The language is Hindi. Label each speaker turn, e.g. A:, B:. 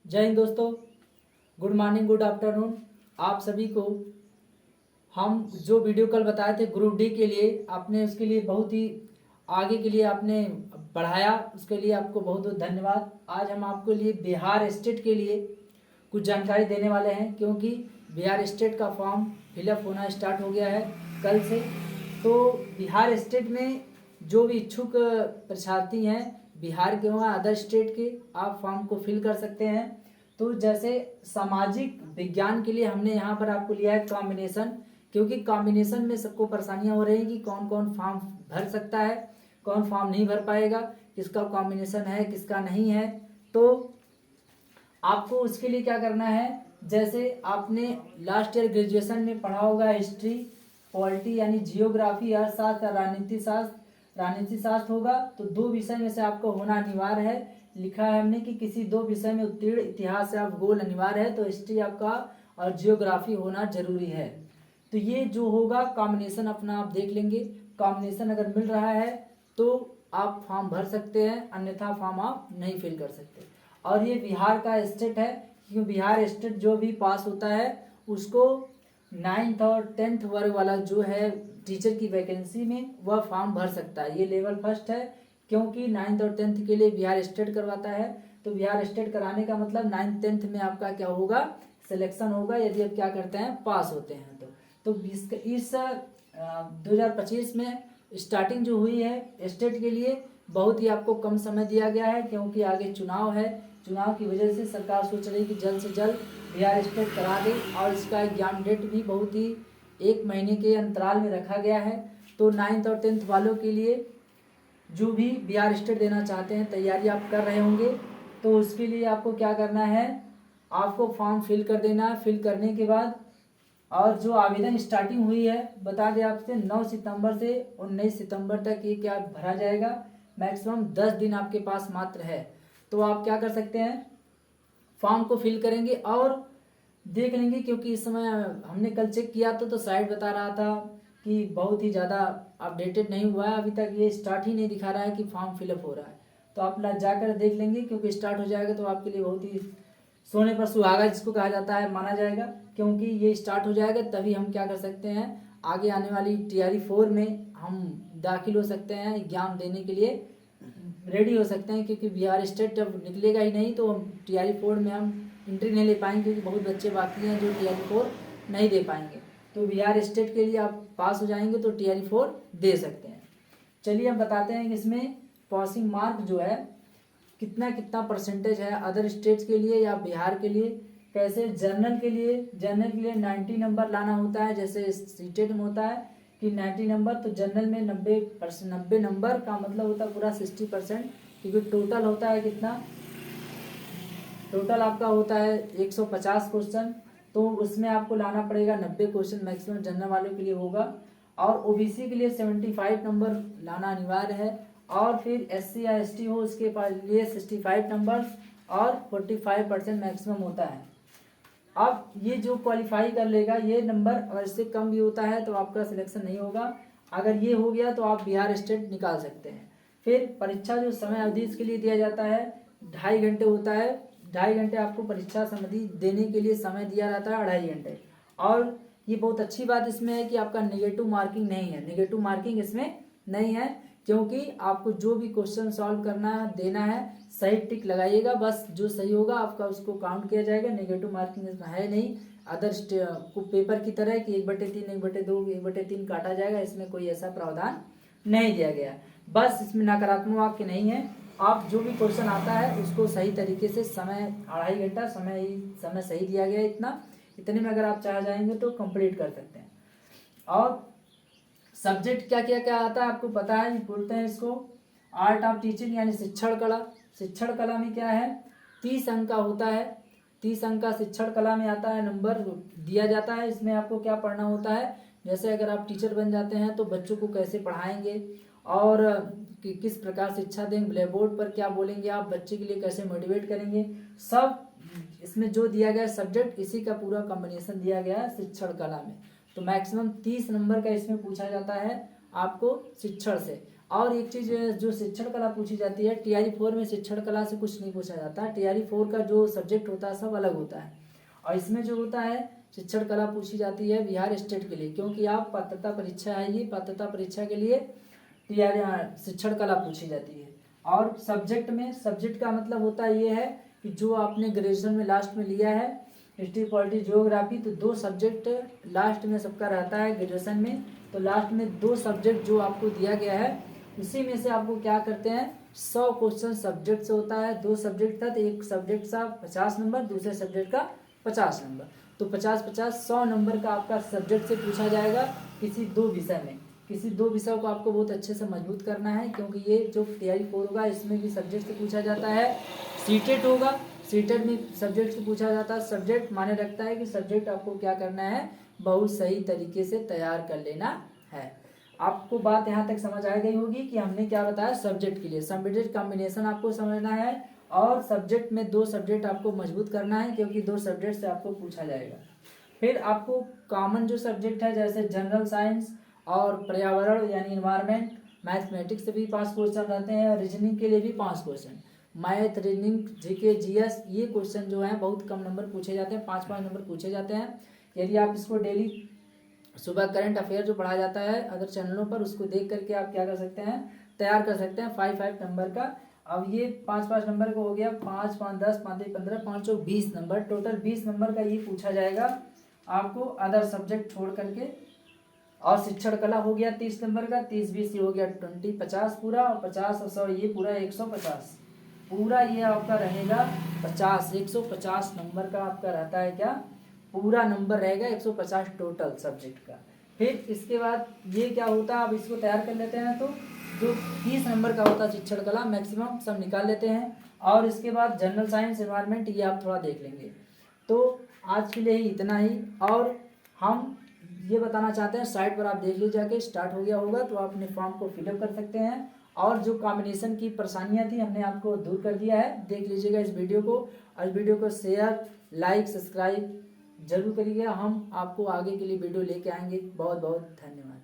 A: जय हिंद दोस्तों, गुड मॉर्निंग, गुड आफ्टरनून। आप सभी को हम जो वीडियो कल बताए थे ग्रुप डी के लिए, आपने उसके लिए बहुत ही आगे के लिए आपने बढ़ाया, उसके लिए आपको बहुत बहुत धन्यवाद। आज हम आपके लिए बिहार स्टेट के लिए कुछ जानकारी देने वाले हैं, क्योंकि बिहार स्टेट का फॉर्म फिलअप होना स्टार्ट हो गया है कल से। तो बिहार स्टेट में जो भी इच्छुक परीक्षार्थी हैं बिहार के व अदर स्टेट के, आप फॉर्म को फिल कर सकते हैं। तो जैसे सामाजिक विज्ञान के लिए हमने यहाँ पर आपको लिया है कॉम्बिनेशन, क्योंकि कॉम्बिनेशन में सबको परेशानियाँ हो रही हैं कि कौन कौन फॉर्म भर सकता है, कौन फॉर्म नहीं भर पाएगा, किसका कॉम्बिनेशन है किसका नहीं है। तो आपको उसके लिए क्या करना है, जैसे आपने लास्ट ईयर ग्रेजुएशन में पढ़ा होगा हिस्ट्री, पॉलिटी यानी जियोग्राफी, अर्थशास्त्र, राजनीति शास्त्र होगा। तो दो विषय में से आपको होना अनिवार्य है। लिखा है हमने कि किसी दो विषय में उत्तीर्ण, इतिहास या भूगोल अनिवार्य है, तो हिस्ट्री आपका और जियोग्राफी होना जरूरी है। तो ये जो होगा कॉम्बिनेशन अपना आप देख लेंगे। कॉम्बिनेशन अगर मिल रहा है तो आप फॉर्म भर सकते हैं, अन्यथा फॉर्म आप नहीं फिल कर सकते। और ये बिहार का स्टेट है, क्योंकि बिहार स्टेट जो भी पास होता है उसको 9th और 10th वर्ग वाला जो है टीचर की वैकेंसी में वह फॉर्म भर सकता है। ये लेवल फर्स्ट है, क्योंकि 9th और 10th के लिए बिहार स्टेट करवाता है। तो बिहार स्टेट कराने का मतलब 9th 10th में आपका क्या होगा, सिलेक्शन होगा, यदि आप क्या करते हैं पास होते हैं। तो इस 2025 में स्टार्टिंग जो हुई है स्टेट के लिए, बहुत ही आपको कम समय दिया गया है, क्योंकि आगे चुनाव है। चुनाव की वजह से सरकार सोच रही है कि जल्द से जल्द बिहार स्टेट करा दे, और इसका एग्जाम डेट भी बहुत ही 1 महीने के अंतराल में रखा गया है। तो 9th और 10th वालों के लिए जो भी बिहार स्टेट देना चाहते हैं, तैयारी आप कर रहे होंगे, तो उसके लिए आपको क्या करना है, आपको फॉर्म फिल कर देना है। फिल करने के बाद और जो आवेदन स्टार्टिंग हुई है, बता दें आपसे 9 सितंबर से 19 सितंबर तक ये क्या भरा जाएगा। मैक्सिमम 10 दिन आपके पास मात्र है। तो आप क्या कर सकते हैं, फॉर्म को फिल करेंगे और देख लेंगे, क्योंकि इस समय हमने कल चेक किया तो साइट बता रहा था कि बहुत ही ज़्यादा अपडेटेड नहीं हुआ है, अभी तक ये स्टार्ट ही नहीं दिखा रहा है कि फॉर्म फिलअप हो रहा है। तो आप जाकर देख लेंगे, क्योंकि स्टार्ट हो जाएगा तो आपके लिए बहुत ही सोने पर सुहागा जिसको कहा जाता है माना जाएगा, क्योंकि ये स्टार्ट हो जाएगा तभी हम क्या कर सकते हैं, आगे आने वाली TRE 4 में हम दाखिल हो सकते हैं, एग्जाम देने के लिए रेडी हो सकते हैं। क्योंकि बिहार स्टेट जब निकलेगा ही नहीं तो TRE 4 में हम एंट्री नहीं ले पाएंगे, क्योंकि बहुत बच्चे बाकी हैं जो TRE 4 नहीं दे पाएंगे। तो बिहार स्टेट के लिए आप पास हो जाएंगे तो TRE 4 दे सकते हैं। चलिए हम बताते हैं कि इसमें पासिंग मार्क जो है कितना कितना परसेंटेज है अदर स्टेट्स के लिए या बिहार के लिए। कैसे, जनरल के लिए 90 नंबर लाना होता है, जैसे सीटेट में होता है कि 90 नंबर। तो जनरल में 90 नंबर का मतलब होता है पूरा 60%, क्योंकि टोटल होता है कितना, टोटल आपका होता है 150 क्वेश्चन। तो उसमें आपको लाना पड़ेगा 90 क्वेश्चन मैक्सिमम जनरल वालों के लिए होगा। और OBC के लिए 75 नंबर लाना अनिवार्य है। और फिर SC या ST हो उसके लिए 65 नंबर और 45% मैक्सिमम होता है। अब ये जो क्वालिफाई कर लेगा ये नंबर, अगर इससे कम भी होता है तो आपका सिलेक्शन नहीं होगा। अगर ये हो गया तो आप बिहार स्टेट निकाल सकते हैं। फिर परीक्षा जो समय अवधि इसके लिए दिया जाता है 2.5 घंटे होता है। 2.5 घंटे आपको परीक्षा समधि देने के लिए समय दिया जाता है, 2.5 घंटे। और ये बहुत अच्छी बात इसमें है कि आपका नेगेटिव मार्किंग नहीं है, नेगेटिव मार्किंग इसमें नहीं है, क्योंकि आपको जो भी क्वेश्चन सॉल्व करना है देना है सही टिक लगाइएगा, बस जो सही होगा आपका उसको काउंट किया जाएगा। नेगेटिव मार्किंग इसमें है नहीं अदर पेपर की तरह कि 1/3 1/2 1/3 काटा जाएगा, इसमें कोई ऐसा प्रावधान नहीं दिया गया। बस इसमें नकारात्मक वाक्य नहीं है, आप जो भी क्वेश्चन आता है उसको सही तरीके से समय 2.5 घंटा समय सही दिया गया है, इतने में अगर आप चाह जाएंगे तो कंप्लीट कर सकते हैं। और सब्जेक्ट क्या क्या क्या आता है आपको पता है, बोलते हैं इसको आर्ट ऑफ टीचिंग यानी शिक्षण कला। शिक्षण कला में क्या है, 30 अंक का होता है। 30 अंक का शिक्षण कला में आता है, नंबर दिया जाता है। इसमें आपको क्या पढ़ना होता है, जैसे अगर आप टीचर बन जाते हैं तो बच्चों को कैसे पढ़ाएंगे और किस प्रकार शिक्षा देंगे, ब्लैक बोर्ड पर क्या बोलेंगे आप, बच्चे के लिए कैसे मोटिवेट करेंगे, सब इसमें जो दिया गया सब्जेक्ट इसी का पूरा कॉम्बिनेशन दिया गया है शिक्षण कला में। तो मैक्सिमम 30 नंबर का इसमें पूछा जाता है आपको शिक्षण से। और एक चीज़ जो शिक्षण कला पूछी जाती है, TRE 4 में शिक्षण कला से कुछ नहीं पूछा जाता। TRE 4 का जो सब्जेक्ट होता है सब अलग होता है, और इसमें जो होता है शिक्षण कला पूछी जाती है बिहार स्टेट के लिए, क्योंकि आप पात्रता परीक्षा है, ये पात्रता परीक्षा के लिए शिक्षण कला पूछी जाती है। और सब्जेक्ट में, सब्जेक्ट का मतलब होता ये है कि जो आपने ग्रेजुएशन में लास्ट में लिया है, हिस्ट्री, पॉलिटी, जियोग्राफी, तो 2 सब्जेक्ट लास्ट में सबका रहता है ग्रेजुएशन में। तो लास्ट में 2 सब्जेक्ट जो आपको दिया गया है, उसी में से आपको क्या करते हैं 100 क्वेश्चन सब्जेक्ट से होता है। 2 सब्जेक्ट था तो एक सब्जेक्ट का 50 नंबर, दूसरे सब्जेक्ट का 50 नंबर, तो 50-50 100 नंबर का आपका सब्जेक्ट से पूछा जाएगा किसी 2 विषय में। किसी 2 विषयों को आपको बहुत अच्छे से मजबूत करना है, क्योंकि ये जो TRE 4 होगा इसमें भी सब्जेक्ट से पूछा जाता है। सीटेट होगा, सीटेट में सब्जेक्ट से पूछा जाता है। सब्जेक्ट माने रखता है कि सब्जेक्ट आपको क्या करना है, बहुत सही तरीके से तैयार कर लेना है। आपको बात यहाँ तक समझ आ गई होगी कि हमने क्या बताया सब्जेक्ट के लिए। सब्जेक्ट कॉम्बिनेशन आपको समझना है, और सब्जेक्ट में 2 सब्जेक्ट आपको मजबूत करना है, क्योंकि 2 सब्जेक्ट से आपको पूछा जाएगा। फिर आपको कॉमन जो सब्जेक्ट है जैसे जनरल साइंस और पर्यावरण यानी इन्वायरमेंट, मैथमेटिक्स से भी 5 क्वेश्चन रहते हैं, रीजनिंग के लिए भी 5 question, math, reasoning, GK, GS, ये क्वेश्चन जो हैं बहुत कम नंबर पूछे जाते हैं, 5-5 नंबर पूछे जाते हैं। यदि आप इसको डेली सुबह करंट अफेयर जो पढ़ाया जाता है अदर चैनलों पर, उसको देख करके आप क्या कर सकते हैं, तैयार कर सकते हैं 5-5 नंबर का। अब ये 5-5 नंबर का हो गया, 5-5 10, 5-5 15, 5 20 नंबर, टोटल 20 नंबर का ये पूछा जाएगा आपको अदर सब्जेक्ट छोड़ करके। और शिक्षण कला हो गया 30 नंबर का, 30-20 ये हो गया 20-50 पूरा, और 50 और 100 ये पूरा 150, पूरा ये आपका रहेगा 150 नंबर का आपका रहता है क्या, पूरा नंबर रहेगा 150 टोटल सब्जेक्ट का। फिर इसके बाद ये क्या होता है, अब इसको तैयार कर लेते हैं, तो जो 30 नंबर का होता है शिक्षण कला मैक्सिमम सब निकाल लेते हैं। और इसके बाद जनरल साइंस, एनवायरनमेंट, ये आप थोड़ा देख लेंगे। तो आज के लिए ही इतना ही। और हम ये बताना चाहते हैं, साइट पर आप देख लीजिए जाके, स्टार्ट हो गया होगा तो आप अपने फॉर्म को फिलअप कर सकते हैं। और जो कॉम्बिनेशन की परेशानियां थी हमने आपको दूर कर दिया है, देख लीजिएगा इस वीडियो को। और इस वीडियो को शेयर, लाइक, सब्सक्राइब जरूर करिएगा। हम आपको आगे के लिए वीडियो लेके आएंगे। बहुत बहुत धन्यवाद।